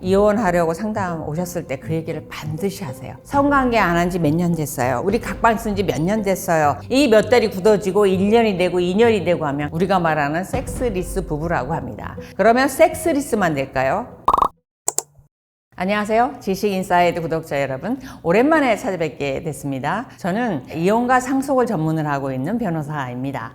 이혼하려고 상담 오셨을 때 그 얘기를 반드시 하세요. 성관계 안 한 지 몇 년 됐어요. 우리 각방 쓴 지 몇 년 됐어요. 이 몇 달이 굳어지고 1년이 되고 2년이 되고 하면 우리가 말하는 섹스리스 부부라고 합니다. 그러면 섹스리스만 될까요? 안녕하세요. 지식인사이드 구독자 여러분, 오랜만에 찾아뵙게 됐습니다. 저는 이혼과 상속을 전문을 하고 있는 변호사입니다.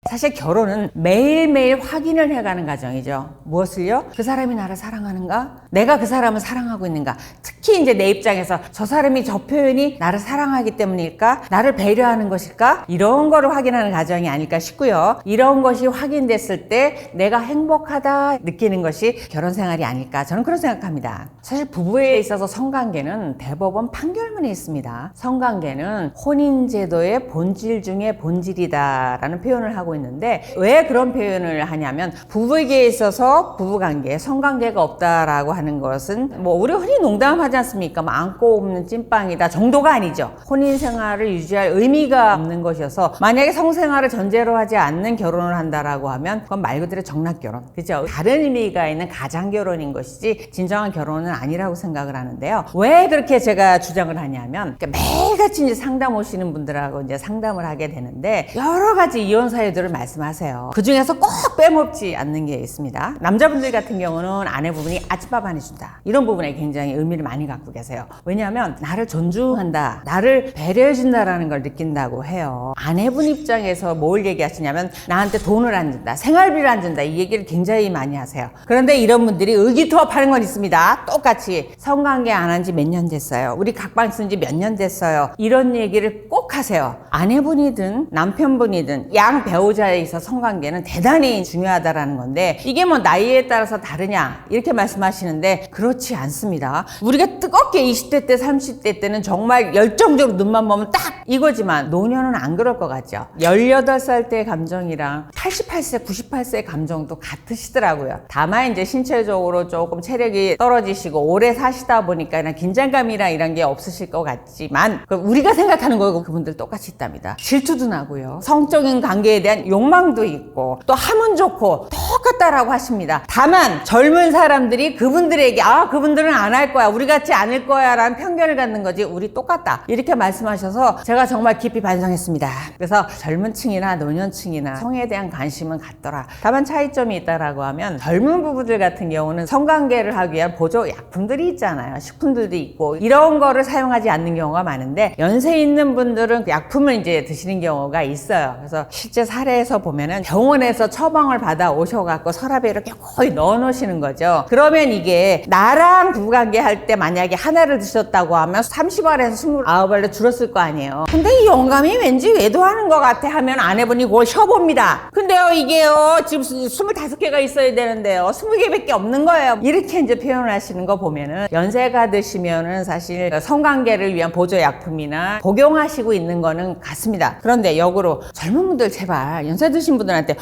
사실 결혼은 매일매일 확인을 해가는 과정이죠. 무엇을요? 그 사람이 나를 사랑하는가? 내가 그 사람을 사랑하고 있는가? 특히 이제 내 입장에서 저 사람이 저 표현이 나를 사랑하기 때문일까? 나를 배려하는 것일까? 이런 거를 확인하는 과정이 아닐까 싶고요. 이런 것이 확인됐을 때 내가 행복하다 느끼는 것이 결혼 생활이 아닐까? 저는 그런 생각합니다. 사실 부부에 있어서 성관계는 대법원 판결문에 있습니다. 성관계는 혼인제도의 본질 중에 본질이다라는 표현을 하고 있는데, 왜 그런 표현을 하냐면 부부에게 있어서 부부관계, 성관계가 없다라고 하는 것은 뭐 우리 흔히 농담하지 않습니까? 뭐 안고 없는 찐빵이다 정도가 아니죠. 혼인생활을 유지할 의미가 없는 것이어서 만약에 성생활을 전제로 하지 않는 결혼을 한다라고 하면 그건 말 그대로 정락결혼, 그죠? 다른 의미가 있는 가장결혼인 것이지 진정한 결혼은 아니라고 생각을 하는데요. 왜 그렇게 제가 주장을 하냐면 매일같이 이제 상담 오시는 분들하고 이제 상담을 하게 되는데 여러 가지 이혼 사유들을 말씀하세요. 그 중에서 꼭 빼먹지 않는 게 있습니다. 남자분들 같은 경우는 아내분이 아침밥 안 해준다, 이런 부분에 굉장히 의미를 많이 갖고 계세요. 왜냐하면 나를 존중한다, 나를 배려해준다라는 걸 느낀다고 해요. 아내분 입장에서 뭘 얘기하시냐면 나한테 돈을 안 준다, 생활비를 안 준다, 이 얘기를 굉장히 많이 하세요. 그런데 이런 분들이 의기투합하는 건 있습니다. 똑같이 성관계 안 한 지 몇 년 됐어요, 우리 각방 쓴 지 몇 년 됐어요, 이런 얘기를 꼭 하세요. 아내분이든 남편분이든 양 배우자에 있어 성관계는 대단히 중요하다라는 건데, 이게 뭐 나이에 따라서 다르냐 이렇게 말씀하시는데 그렇지 않습니다. 우리가 뜨겁게 20대 때 30대 때는 정말 열정적으로 눈만 보면 딱 이거지만 노년은 안 그럴 것 같죠. 18살 때의 감정이랑 88세 98세의 감정도 같으시더라고요. 다만 이제 신체적으로 조금 체력이 떨어지시고 오래 사시다 보니까 이런 긴장감이랑 이런 게 없으실 것 같지만 우리가 생각하는 거고 그분들 똑같이 있답니다. 질투도 나고요, 성적인 관계에 대한 욕망도 있고, 또 하면 좋고 똑같다라고 하십니다. 다만 젊은 사람들이 그분들에게 그분들은 안 할 거야, 우리 같지 않을 거야 라는 편견을 갖는 거지, 우리 똑같다 이렇게 말씀하셔서 제가 정말 깊이 반성했습니다. 그래서 젊은 층이나 노년층이나 성에 대한 관심은 같더라. 다만 차이점이 있다라고 하면 젊은 부부들 같은 경우는 성관계를 하기 위한 보조 약품들이 있잖아요. 식품들도 있고 이런 거를 사용하지 않는 경우가 많은데, 연세 있는 분들은 그 약품을 이제 드시는 경우가 있어요. 그래서 실제 사례에서 보면은 병원에서 처방을 받아 오셔갖고 서랍에 이렇게 거의 넣어 놓으시는 거죠. 그러면 이게 나랑 부부관계 할 때 만약에 하나를 드셨다고 하면 30알에서 29알로 줄었을 거 아니에요. 근데 이 영감이 왠지 외도하는 것 같아 하면 아내분이 그걸 쉬어봅니다. 근데요 이게요 지금 25개가 있어야 되는데요 20개밖에 없는 거예요. 이렇게 이제 표현을 하시는 거 보면은 연세가 드시면은 사실 성관계를 위한 보조약품이나 복용하시고 있는 거는 같습니다. 그런데 역으로 젊은 분들 제발 연세 드신 분들한테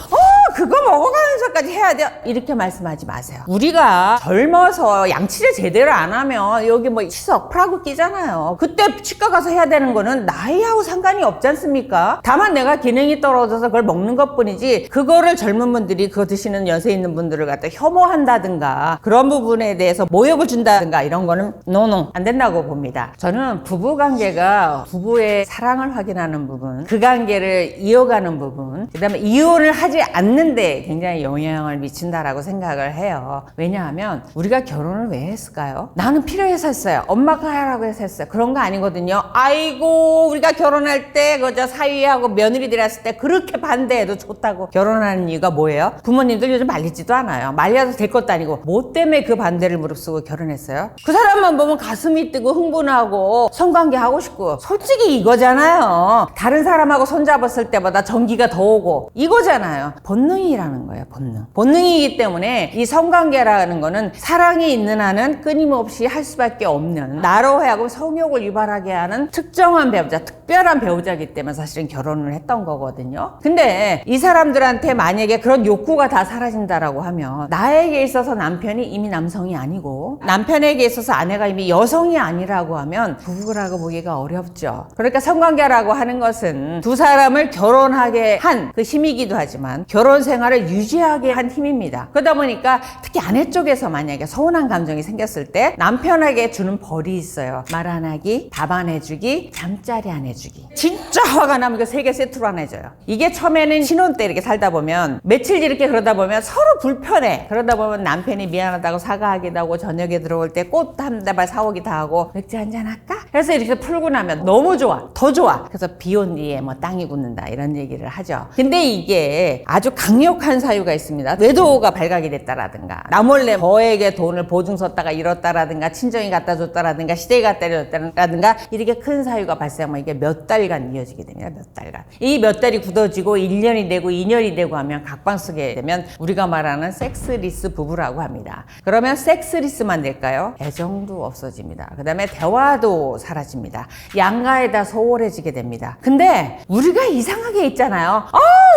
그거 먹어가면서까지 해야 돼요 이렇게 말씀하지 마세요. 우리가 젊어서 양치를 제대로 안 하면 여기 뭐 치석, 프라구 끼잖아요. 그때 치과 가서 해야 되는 거는 나이하고 상관이 없지 않습니까? 다만 내가 기능이 떨어져서 그걸 먹는 것 뿐이지, 그거를 젊은 분들이 그거 드시는 연세 있는 분들을 갖다 혐오한다든가 그런 부분에 대해서 모욕을 준다든가 이런 거는 노노 안 된다고 봅니다. 저는 부부관계가 부부의 사랑을 확인하는 부분, 그 관계를 이어가는 부분, 그 다음에 이혼을 하지 않는데 굉장히 영향을 미친다라고 생각을 해요. 왜냐하면 우리가 결혼을 왜 했을까요? 나는 필요해서 했어요. 엄마가 하라고 해서 했어요. 그런 거 아니거든요. 아이고 우리가 결혼할 때 그저 사위하고 며느리들이 했을 때 그렇게 반대해도 좋다고 결혼하는 이유가 뭐예요? 부모님들 요즘 말리지도 않아요. 말려도 될 것도 아니고 뭐 때문에 그 반대를 무릅쓰고 결혼했어요? 그 사람만 보면 가슴이 뜨고 흥분하고 성관계 하고 싶고, 솔직히 이거잖아요. 다른 사람하고 손잡았을 때보다 전기가 더 오고 이거잖아요. 본능이라는 거예요. 본능이기 때문에 이 성관계라는 거는 사랑이 있는 한은 끊임없이 할 수밖에 없는, 나로 하여금 성욕을 유발하게 하는 특정한 배우자, 특별한 배우자이기 때문에 사실은 결혼을 했던 거거든요. 근데 이 사람들한테 만약에 그런 욕구가 다 사라진다라고 하면 나에게 있어서 남편이 이미 남성이 아니고 남편에게 있어서 아내가 이미 여성이 아니라고 하면 부부라고 보기가 어렵죠. 그러니까 성관계라고 하는 것은 두 사람을 결혼하게 한 그 힘이기도 하지만 결혼 생활을 유지하게 한 힘입니다. 그러다 보니까 특히 아내 쪽에서 만약에 서운한 감정이 생겼을 때 남편에게 주는 벌이 있어요. 말 안 하기, 밥 안 해주기, 잠자리 안 해주기. 진짜 화가 나면 그 3개 세트로 안 해줘요. 이게 처음에는 신혼 때 이렇게 살다 보면 며칠 이렇게 그러다 보면 서로 불편해. 그러다 보면 남편이 미안하다고 사과하기도 하고 저녁에 들어올 때 꽃 한 다발 사오기도 하고 맥주 한잔 할까? 그래서 이렇게 풀고 나면 너무 좋아. 더 좋아. 그래서 비 온 뒤에 뭐 땅이 굳는다 이런 얘기를 하죠. 근데 이게 아주 강력한 사유가 있습니다. 외도가 발각이 됐다라든가 나 몰래 저에게 돈을 보증 섰다가 잃었다라든가 친정이 갖다 줬다라든가 시댁이 갖다 줬다라든가 이렇게 큰 사유가 발생하면 이게 몇 달간 이어지게 됩니다. 몇 달간. 이 몇 달이 굳어지고 1년이 되고 2년이 되고 하면 각방 쓰게 되면 우리가 말하는 섹스리스 부부라고 합니다. 그러면 섹스리스만 될까요? 애정도 없어집니다. 그 다음에 대화도 사라집니다. 양가에다 소홀해지게 됩니다. 근데 우리가 이상하게 있잖아요.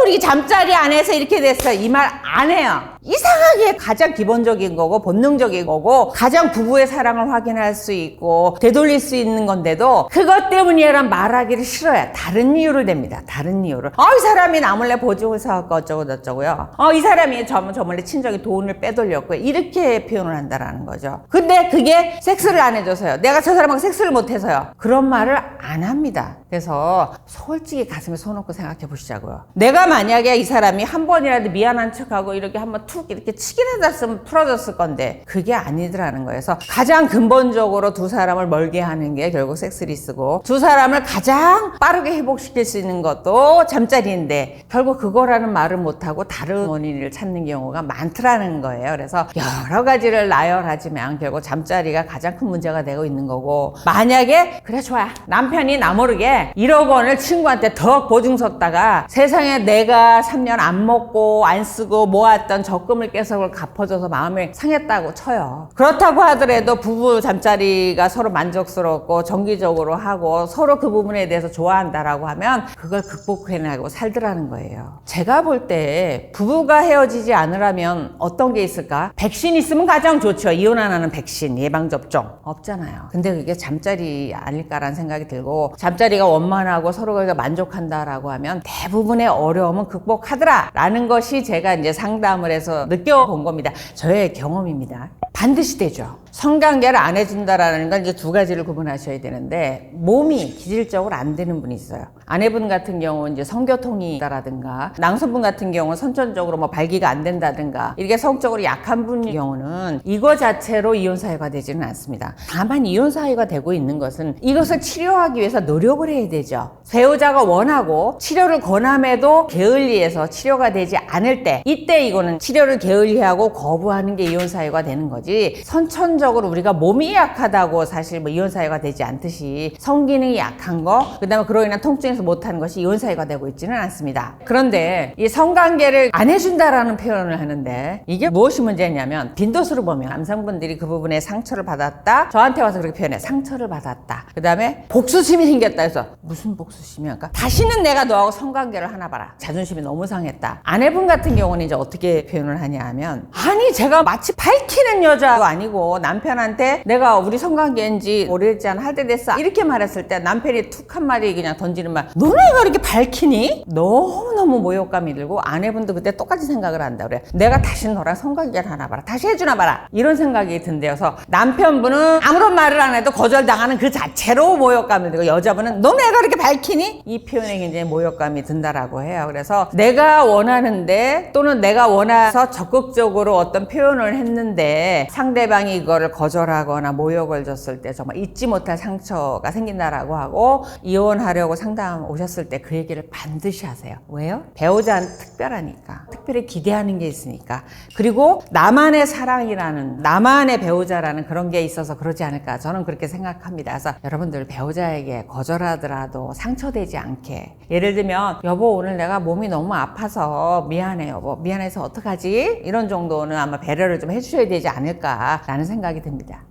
우리 잠자리 안에서 이렇게 됐어. 이 말 안 해요. 이상하게 가장 기본적인 거고 본능적인 거고 가장 부부의 사랑을 확인할 수 있고 되돌릴 수 있는 건데도 그것 때문이란 말하기를 싫어요. 다른 이유를 댑니다. 다른 이유를. 이 사람이 나 몰래 보증을 사갖고 어쩌고 저쩌고요. 이 사람이 저 몰래 친정에 돈을 빼돌렸고요. 이렇게 표현을 한다라는 거죠. 근데 그게 섹스를 안 해줘서요. 내가 저 사람하고 섹스를 못 해서요. 그런 말을 안 합니다. 그래서 솔직히 가슴에 손 얹고 생각해 보시자고요. 내가 만약에 이 사람이 한 번이라도 미안한 척하고 이렇게 한번 툭 이렇게 치기라도 했으면 풀어졌을 건데 그게 아니더라는 거예요. 그래서 가장 근본적으로 두 사람을 멀게 하는 게 결국 섹스리스고 두 사람을 가장 빠르게 회복시킬 수 있는 것도 잠자리인데 결국 그거라는 말을 못하고 다른 원인을 찾는 경우가 많더라는 거예요. 그래서 여러 가지를 나열하지만 결국 잠자리가 가장 큰 문제가 되고 있는 거고 만약에 그래 좋아 남편이 나 모르게 1억 원을 친구한테 더 보증 섰다가 세상에 내가 3년 안 먹고 안 쓰고 모았던 적금을 깨서 그걸 갚아줘서 마음이 상했다고 쳐요. 그렇다고 하더라도 부부 잠자리가 서로 만족스럽고 정기적으로 하고 서로 그 부분에 대해서 좋아한다라고 하면 그걸 극복해내고 살더라는 거예요. 제가 볼 때 부부가 헤어지지 않으려면 어떤 게 있을까? 백신 있으면 가장 좋죠. 이혼 안 하는 백신, 예방접종 없잖아요. 근데 그게 잠자리 아닐까라는 생각이 들고 잠자리가 원만하고 서로가 만족한다라고 하면 대부분의 어려움은 극복하더라라는 것이 제가 이제 상담을 해서 느껴본 겁니다. 저의 경험입니다. 반드시 되죠. 성관계를 안 해준다라는 건 이제 두 가지를 구분하셔야 되는데 몸이 기질적으로 안 되는 분이 있어요. 아내분 같은 경우는 이제 성교통이 있다라든가 남성분 같은 경우는 선천적으로 뭐 발기가 안 된다든가 이렇게 성적으로 약한 분의 경우는 이거 자체로 이혼 사유가 되지는 않습니다. 다만 이혼 사유가 되고 있는 것은 이것을 치료하기 위해서 노력을 해야 되죠. 배우자가 원하고 치료를 권함에도 게을리해서 치료가 되지 않을 때 이때 이거는 치료를 게을리하고 거부하는 게 이혼 사유가 되는 거지 선천적으로 우리가 몸이 약하다고 사실 뭐 이혼 사유가 되지 않듯이 성기능이 약한 거 그다음에 그로 인한 통증에서 못하는 것이 이혼 사유가 되고 있지는 않습니다. 그런데 이 성관계를 안 해준다라는 표현을 하는데 이게 무엇이 문제냐면 빈도수를 보면 남성분들이 그 부분에 상처를 받았다 저한테 와서 그렇게 표현해 상처를 받았다 그다음에 복수심이 생겼다 해서 무슨 복수심이야? 다시는 내가 너하고 성관계를 하나 봐라 자존심이 너무 상했다. 아내분 같은 경우는 이제 어떻게 표현을 하냐 하면 아니 제가 마치 밝히는 여자가 아니고 남편한테 내가 우리 성관계인지 오래됐지 않아 할 때 됐어 이렇게 말했을 때 남편이 툭 한마디 그냥 던지는 말 너네가 이렇게 밝히니? 너무너무 모욕감이 들고 아내분도 그때 똑같이 생각을 한다 그래. 내가 다시 너랑 성관계를 하나 봐라 다시 해주나 봐라 이런 생각이 든대여서 남편분은 아무런 말을 안 해도 거절당하는 그 자체로 모욕감이 들고 여자분은 너네가 이렇게 밝히니? 이 표현에 굉장히 모욕감이 든다라고 해요. 그래서 내가 원하는데 또는 내가 원해서 적극적으로 어떤 표현을 했는데 상대방이 이거를 거절하거나 모욕을 줬을 때 정말 잊지 못할 상처가 생긴다라고 하고 이혼하려고 상담 오셨을 때 그 얘기를 반드시 하세요. 왜요? 배우자는 특별하니까 특별히 기대하는 게 있으니까 그리고 나만의 사랑이라는 나만의 배우자라는 그런 게 있어서 그러지 않을까 저는 그렇게 생각합니다. 그래서 여러분들 배우자에게 거절하더라도 상처되지 않게 예를 들면 여보 오늘 내가 몸이 너무 아파서 미안해 여보 미안해서 어떡하지? 이런 정도는 아마 배려를 좀 해주셔야 되지 않을까라는 생각이 듭니다.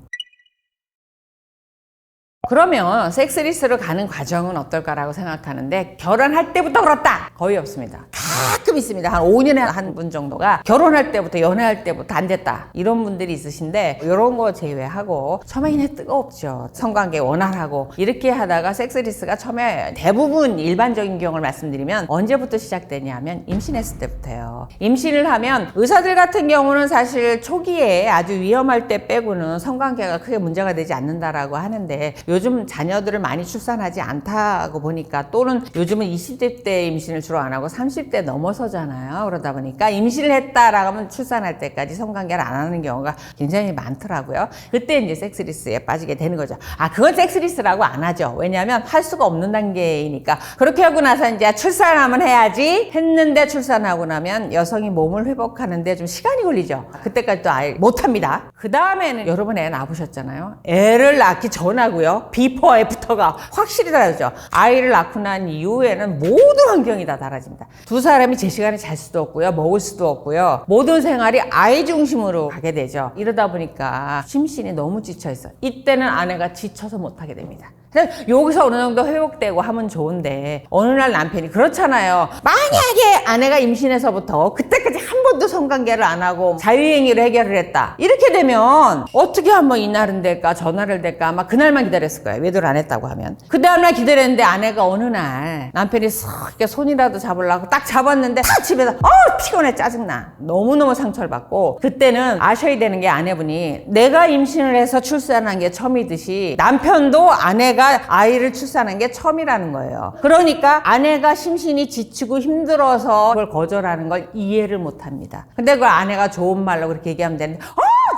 그러면 섹스리스로 가는 과정은 어떨까라고 생각하는데 결혼할 때부터 그렇다 거의 없습니다. 가끔 있습니다. 한 5년에 한 분 정도가 결혼할 때부터 연애할 때부터 안 됐다 이런 분들이 있으신데, 이런 거 제외하고 처음에는 뜨겁죠. 성관계 원활하고 이렇게 하다가 섹스리스가 처음에 대부분 일반적인 경우를 말씀드리면 언제부터 시작되냐면 임신했을 때부터예요. 임신을 하면 의사들 같은 경우는 사실 초기에 아주 위험할 때 빼고는 성관계가 크게 문제가 되지 않는다라고 하는데, 요즘 자녀들을 많이 출산하지 않다고 보니까, 또는 요즘은 20대 때 임신을 주로 안 하고 30대 넘어서잖아요. 그러다 보니까 임신을 했다라고 하면 출산할 때까지 성관계를 안 하는 경우가 굉장히 많더라고요. 그때 이제 섹스리스에 빠지게 되는 거죠. 그건 섹스리스라고 안 하죠. 왜냐하면 할 수가 없는 단계이니까. 그렇게 하고 나서 이제 출산하면 해야지 했는데, 출산하고 나면 여성이 몸을 회복하는데 좀 시간이 걸리죠. 그때까지 또 아예 못합니다. 그 다음에는 여러분 애 낳으셨잖아요. 애를 낳기 전하고요, 비포 애프터가 확실히 다르죠. 아이를 낳고 난 이후에는 모든 환경이 다 달라집니다. 두 사람이 제 시간에 잘 수도 없고요, 먹을 수도 없고요, 모든 생활이 아이 중심으로 가게 되죠. 이러다 보니까 심신이 너무 지쳐있어요. 이때는 아내가 지쳐서 못하게 됩니다. 여기서 어느 정도 회복되고 하면 좋은데, 어느 날 남편이 그렇잖아요. 만약에 아내가 임신해서부터 그때까지 한 번도 성관계를 안 하고 자유행위로 해결을 했다, 이렇게 되면 어떻게 한번 이날은 될까 전화를 될까, 아마 그날만 기다렸을 거예요. 외도를 안 했다고 하면. 그 다음날 기다렸는데, 아내가 어느 날 남편이 싹 이렇게 손이라도 잡으려고 딱 잡았는데 딱 집에서 피곤해, 짜증나, 너무너무 상처를 받고, 그때는 아셔야 되는 게, 아내분이 내가 임신을 해서 출산한 게 처음이듯이 남편도 아내가 아이를 출산한 게 처음이라는 거예요. 그러니까 아내가 심신이 지치고 힘들어서 그걸 거절하는 걸 이해를 못 합니다. 근데 그걸 아내가 좋은 말로 그렇게 얘기하면 되는데,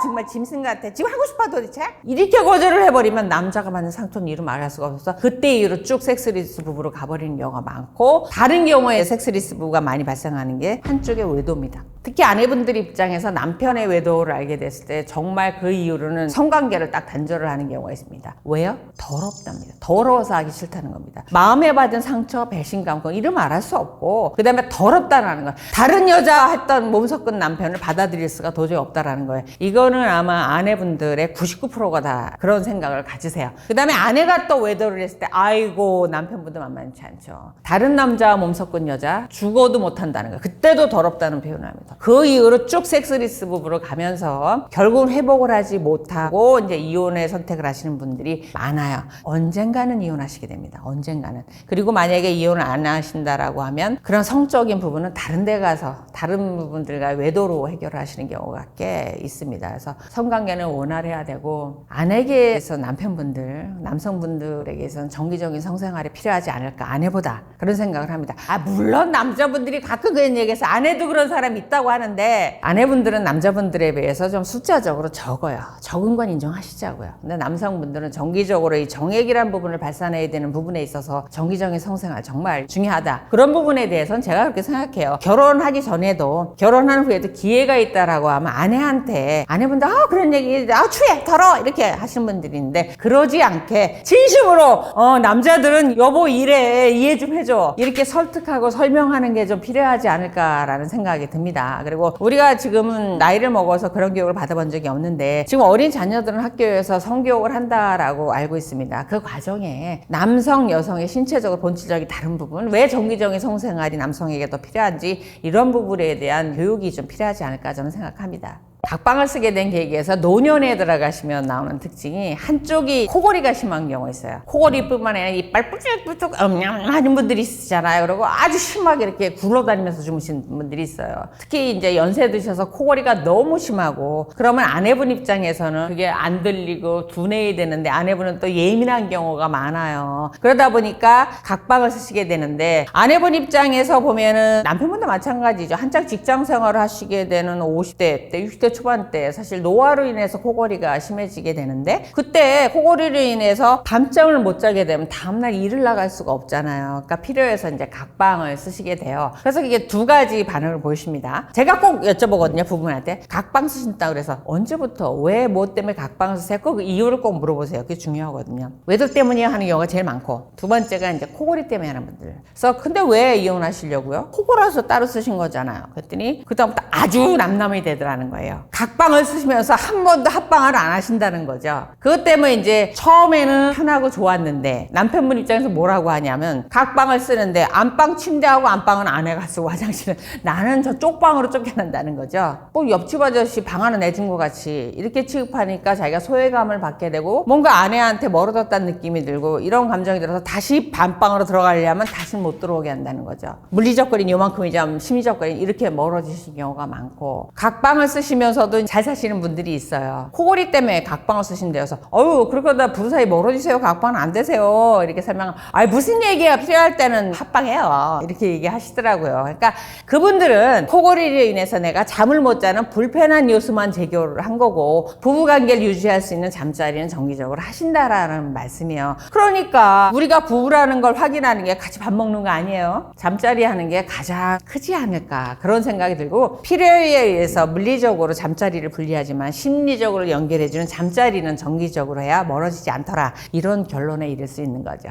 정말 짐승 같아, 지금 하고 싶어 도대체? 이렇게 거절을 해버리면 남자가 받는 상처는 이루 말할 수가 없어서, 그때 이후로 쭉 섹스리스 부부로 가버리는 경우가 많고, 다른 경우에 섹스리스 부부가 많이 발생하는 게 한쪽의 외도입니다. 특히 아내분들 입장에서 남편의 외도를 알게 됐을 때 정말 그 이후로는 성관계를 딱 단절을 하는 경우가 있습니다. 왜요? 더럽답니다. 더러워서 하기 싫다는 겁니다. 마음에 받은 상처, 배신감, 이름 말할 수 없고, 그 다음에 더럽다라는 거예요. 다른 여자 했던 몸 섞은 남편을 받아들일 수가 도저히 없다라는 거예요. 이거는 아마 아내분들의 99%가 다 그런 생각을 가지세요. 그 다음에 아내가 또 외도를 했을 때, 아이고, 남편분도 만만치 않죠. 다른 남자와 몸 섞은 여자 죽어도 못한다는 거예요. 그때도 더럽다는 표현을 합니다. 그 이후로 쭉 섹스리스 부부로 가면서 결국은 회복을 하지 못하고 이제 이혼의 선택을 하시는 분들이 많아요. 언젠가는 이혼하시게 됩니다. 언젠가는. 그리고 만약에 이혼을 안 하신다라고 하면, 그런 성적인 부분은 다른 데 가서 다른 부분들과 외도로 해결하시는 경우가 꽤 있습니다. 그래서 성관계는 원활해야 되고, 아내에게서 남편분들, 남성분들에게서는 정기적인 성생활이 필요하지 않을까, 아내보다, 그런 생각을 합니다. 물론 남자분들이 가끔 그런 얘기해서 아내도 그런 사람이 있다고 하는데, 아내분들은 남자분들에 비해서 좀 숫자적으로 적어요. 적은 건 인정하시자고요. 근데 남성분들은 정기적으로 이 정액이라는 부분을 발산해야 되는 부분에 있어서 정기적인 성생활 정말 중요하다. 그런 부분에 대해서는 제가 그렇게 생각해요. 결혼하기 전에도, 결혼한 후에도 기회가 있다라고 하면 아내한테, 아내분들 그런 얘기, 추해, 더러워, 이렇게 하시는 분들이 있는데, 그러지 않게 진심으로 남자들은 여보 이래, 이해 좀 해줘, 이렇게 설득하고 설명하는 게 좀 필요하지 않을까라는 생각이 듭니다. 그리고 우리가 지금은 나이를 먹어서 그런 교육을 받아본 적이 없는데, 지금 어린 자녀들은 학교에서 성교육을 한다라고 알고 있습니다. 그 과정에 남성, 여성의 신체적으로 본질적인 다른 부분, 왜 정기적인 성생활이 남성에게 더 필요한지, 이런 부분에 대한 교육이 좀 필요하지 않을까 저는 생각합니다. 각방을 쓰게 된 계기에서 노년에 들어가시면 나오는 특징이, 한쪽이 코골이가 심한 경우가 있어요. 코골이뿐만 아니라 이빨 뿔쭉뿔쭉 하는 분들이 있으시잖아요. 그리고 아주 심하게 이렇게 굴러다니면서 주무시는 분들이 있어요. 특히 이제 연세 드셔서 코골이가 너무 심하고, 그러면 아내분 입장에서는 그게 안 들리고 둔해야 되는데, 아내분은 또 예민한 경우가 많아요. 그러다 보니까 각방을 쓰시게 되는데, 아내분 입장에서 보면은 남편분도 마찬가지죠. 한창 직장 생활을 하시게 되는 50대 때, 60대 초반 때 사실 노화로 인해서 코골이가 심해지게 되는데, 그때 코골이로 인해서 밤잠을 못 자게 되면 다음날 일을 나갈 수가 없잖아요. 그러니까 필요해서 이제 각방을 쓰시게 돼요. 그래서 이게 두 가지 반응을 보이십니다. 제가 꼭 여쭤보거든요, 부부한테. 각방 쓰신다고 그래서 언제부터, 왜, 뭐 때문에 각방을 쓰세요? 그 이유를 꼭 물어보세요. 그게 중요하거든요. 외도 때문이야 하는 경우가 제일 많고, 두 번째가 이제 코골이 때문에 하는 분들. 그래서 근데 왜 이혼하시려고요? 코골아서 따로 쓰신 거잖아요. 그랬더니 그다음부터 아주 남남이 되더라는 거예요. 각방을 쓰시면서 한 번도 합방을 안 하신다는 거죠. 그것 때문에 이제 처음에는 편하고 좋았는데 남편분 입장에서 뭐라고 하냐면 각방을 쓰는데 안방 침대하고 안방은 아내가 쓰고 화장실은 나는 저 쪽방으로 쫓겨난다는 거죠. 뭐 옆집 아저씨 방 하나 내준 것 같이 이렇게 취급하니까 자기가 소외감을 받게 되고 뭔가 아내한테 멀어졌다는 느낌이 들고 이런 감정이 들어서 다시 반방으로 들어가려면 다시는 못 들어오게 한다는 거죠. 물리적 거리는 요만큼이죠. 심리적 거리는 이렇게 멀어지시는 경우가 많고 각방을 쓰시면서도 잘 사시는 분들이 있어요. 코골이 때문에 각방을 쓰신대요. 그래서 그러다 부부 사이 멀어지세요. 각방은 안 되세요. 이렇게 설명하면 무슨 얘기가 필요할 때는 합방해요. 이렇게 얘기하시더라고요. 그러니까 그분들은 코골이로 인해서 내가 잠을 못 자는 불편한 요소만 제기를 한 거고 부부관계를 유지할 수 있는 잠자리는 정기적으로 하신다라는 말씀이에요. 그러니까 우리가 부부라는 걸 확인하는 게 같이 밥 먹는 거 아니에요? 잠자리 하는 게 가장 크지 않을까 그런 생각이 들고 필요에 의해서 물리적으로 잠자리를 분리하지만 심리적으로 연결해주는 잠자리는 정기적으로 해야 멀어지지 않더라 이런 결론에 이를 수 있는 거죠.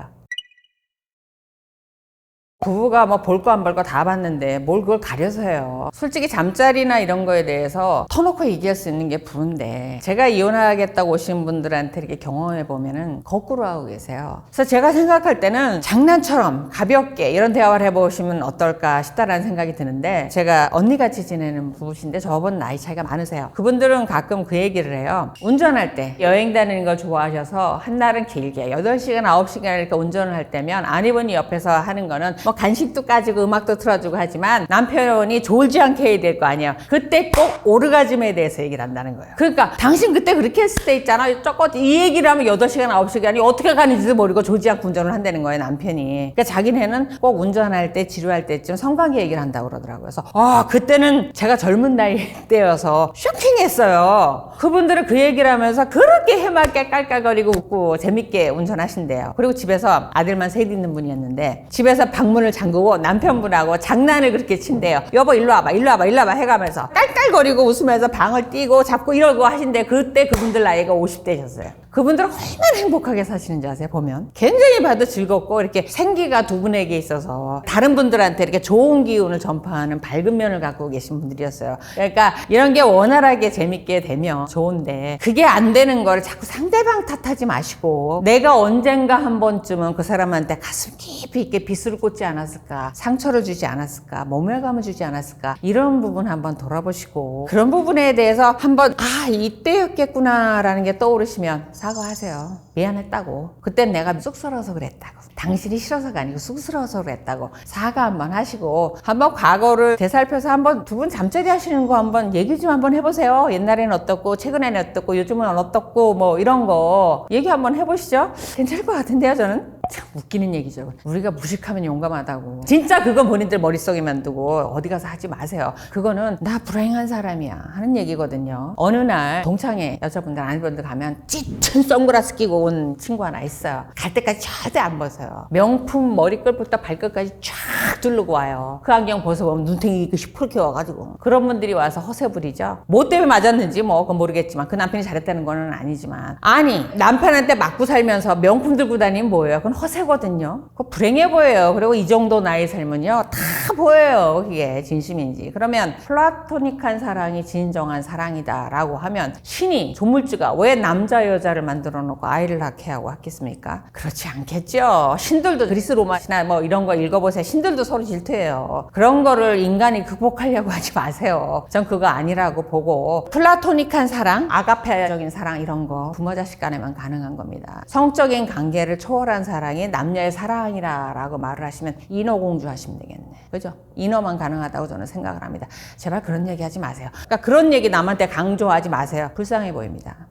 부부가 뭐 볼 거 안 볼 거 다 봤는데 뭘 그걸 가려서 해요. 솔직히 잠자리나 이런 거에 대해서 터놓고 얘기할 수 있는 게 부부인데 제가 이혼하겠다고 오신 분들한테 이렇게 경험해 보면은 거꾸로 하고 계세요. 그래서 제가 생각할 때는 장난처럼 가볍게 이런 대화를 해보시면 어떨까 싶다라는 생각이 드는데 제가 언니같이 지내는 부부신데 저보다 나이 차이가 많으세요. 그분들은 가끔 그 얘기를 해요. 운전할 때 여행 다니는 걸 좋아하셔서 한날은 길게 8시간 9시간 이렇게 운전을 할 때면 아내분이 옆에서 하는 거는 뭐 간식도 까지고 음악도 틀어주고 하지만 남편이 졸지 않게 해야 될 거 아니에요. 그때 꼭 오르가즘에 대해서 얘기를 한다는 거예요. 그러니까 당신 그때 그렇게 했을 때 있잖아. 이 얘기를 하면 8시간 9시간이 어떻게 가는지도 모르고 졸지 않고 운전을 한다는 거예요, 남편이. 그러니까 자기네는 꼭 운전할 때 지루할 때쯤 성관계 얘기를 한다고 그러더라고요. 그래서 그때는 제가 젊은 나이 때여서 쇼킹했어요. 그분들은 그 얘기를 하면서 그렇게 해맑게 깔깔거리고 웃고 재밌게 운전하신대요. 그리고 집에서 아들만 셋 있는 분이었는데 집에서 방문을 잠그고 남편분하고 장난을 그렇게 친대요. 여보 일로 와봐 해가면서 깔깔거리고 웃으면서 방을 띄고 잡고 이러고 하신대. 그때 그분들 나이가 50대셨어요. 그분들은 얼마나 행복하게 사시는지 아세요? 보면 굉장히 봐도 즐겁고 이렇게 생기가 두 분에게 있어서 다른 분들한테 이렇게 좋은 기운을 전파하는 밝은 면을 갖고 계신 분들이었어요. 그러니까 이런 게 원활하게 재밌게 되면 좋은데 그게 안 되는 거를 자꾸 상대방 탓하지 마시고 내가 언젠가 한 번쯤은 그 사람한테 가슴 깊이 있게 비수를 꽂지 않았을까, 상처를 주지 않았을까, 모멸감을 주지 않았을까 이런 부분 한번 돌아보시고 그런 부분에 대해서 한번 이때였겠구나 라는 게 떠오르시면 사과하세요. 미안했다고. 그땐 내가 쑥스러워서 그랬다고. 당신이 싫어서가 아니고 쑥스러워서 그랬다고. 사과 한번 하시고 한번 과거를 되살펴서 한번 두 분 잠자리 하시는 거 한번 얘기 좀 한번 해보세요. 옛날에는 어떻고 최근에는 어떻고 요즘은 어떻고 뭐 이런 거 얘기 한번 해보시죠. 괜찮을 것 같은데요, 저는. 참 웃기는 얘기죠. 우리가 무식하면 용감하다고. 진짜 그건 본인들 머릿속에만 두고 어디 가서 하지 마세요. 그거는 나 불행한 사람이야 하는 얘기거든요. 어느 날 동창회 여자분들 아내분들 가면 짙은 선글라스 끼고 온 친구 하나 있어요. 갈 때까지 절대 안 벗어요. 명품 머리끝부터 발끝까지 쫙 두르고 와요. 그 안경 벗어보면 눈탱이 시퍼렇게 와가지고 그런 분들이 와서 허세 부리죠. 뭐 때문에 맞았는지 뭐 그건 모르겠지만 그 남편이 잘했다는 건 아니지만 아니 남편한테 맞고 살면서 명품 들고 다니면 뭐예요? 그건 허세거든요. 그거 불행해 보여요. 그리고 이 정도 나이 살면요 다 보여요. 그게 진심인지. 그러면 플라토닉한 사랑이 진정한 사랑이다 라고 하면 신이 조물주가 왜 남자 여자를 만들어 놓고 아이를 낳게 하고 했겠습니까? 그렇지 않겠죠. 신들도 그리스 로마 신화 뭐 이런 거 읽어보세요. 신들도 서로 질투해요. 그런 거를 인간이 극복하려고 하지 마세요. 전 그거 아니라고 보고 플라토닉한 사랑, 아가페적인 사랑 이런 거 부모 자식 간에만 가능한 겁니다. 성적인 관계를 초월한 사랑이 남녀의 사랑이라고 말을 하시면 인어공주 하시면 되겠네. 그죠? 인어만 가능하다고 저는 생각을 합니다. 제발 그런 얘기 하지 마세요. 그러니까 그런 얘기 남한테 강조하지 마세요. 불쌍해 보입니다.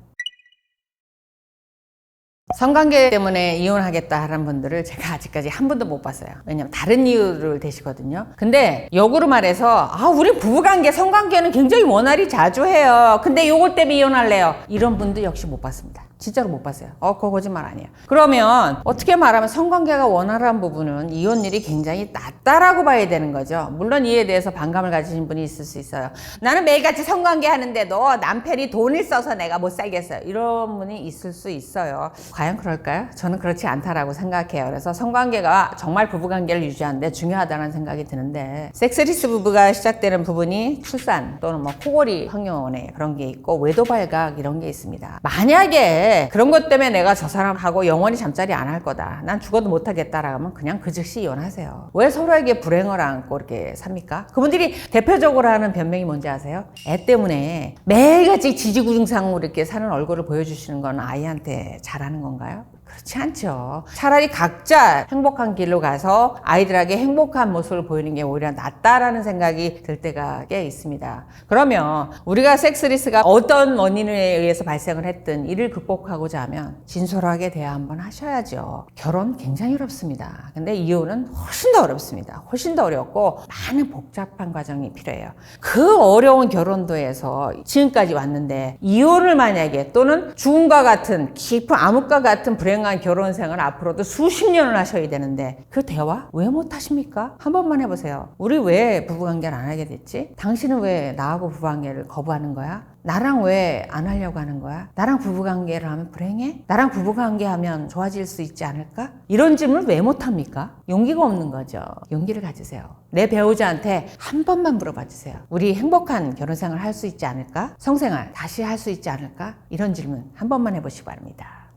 성관계 때문에 이혼하겠다 하는 분들을 제가 아직까지 한 번도 못 봤어요. 왜냐면 다른 이유를 대시거든요. 근데 역으로 말해서 우리 부부관계, 성관계는 굉장히 원활히 자주 해요. 근데 요걸 때문에 이혼할래요. 이런 분들 역시 못 봤습니다. 진짜로 못 봤어요. 그거 거짓말 아니에요. 그러면 어떻게 말하면 성관계가 원활한 부분은 이혼율이 굉장히 낮다라고 봐야 되는 거죠. 물론 이에 대해서 반감을 가지신 분이 있을 수 있어요. 나는 매일같이 성관계 하는데도 남편이 돈을 써서 내가 못 살겠어요. 이런 분이 있을 수 있어요. 과연 그럴까요? 저는 그렇지 않다라고 생각해요. 그래서 성관계가 정말 부부관계를 유지하는데 중요하다는 생각이 드는데, 섹스리스 부부가 시작되는 부분이 출산 또는 뭐 코골이 형용의 그런 게 있고 외도 발각 이런 게 있습니다. 만약에 그런 것 때문에 내가 저 사람하고 영원히 잠자리 안 할 거다, 난 죽어도 못 하겠다라고 하면 그냥 그 즉시 이혼하세요. 왜 서로에게 불행을 안고 이렇게 삽니까? 그분들이 대표적으로 하는 변명이 뭔지 아세요? 애 때문에 매일같이 지지구등상으로 이렇게 사는 얼굴을 보여주시는 건 아이한테 잘하는 건가요? 그렇지 않죠. 차라리 각자 행복한 길로 가서 아이들에게 행복한 모습을 보이는 게 오히려 낫다라는 생각이 들 때가 꽤 있습니다. 그러면 우리가 섹스리스가 어떤 원인에 의해서 발생을 했든 이를 극복하고자 하면 진솔하게 대화 한번 하셔야죠. 결혼 굉장히 어렵습니다. 근데 이혼은 훨씬 더 어렵습니다. 훨씬 더 어렵고 많은 복잡한 과정이 필요해요. 그 어려운 결혼도에서 지금까지 왔는데 이혼을 만약에 또는 죽음과 같은 깊은 암흑과 같은 불행한 결혼 생활 앞으로도 수십 년을 하셔야 되는데 그 대화 왜 못 하십니까? 한 번만 해보세요. 우리 왜 부부관계를 안 하게 됐지? 당신은 왜 나하고 부부관계를 거부하는 거야? 나랑 왜 안 하려고 하는 거야? 나랑 부부관계를 하면 불행해? 나랑 부부관계 하면 좋아질 수 있지 않을까? 이런 질문을 왜 못합니까? 용기가 없는 거죠. 용기를 가지세요. 내 배우자한테 한 번만 물어봐 주세요. 우리 행복한 결혼생활 할 수 있지 않을까? 성생활 다시 할 수 있지 않을까? 이런 질문 한 번만 해보시기 바랍니다.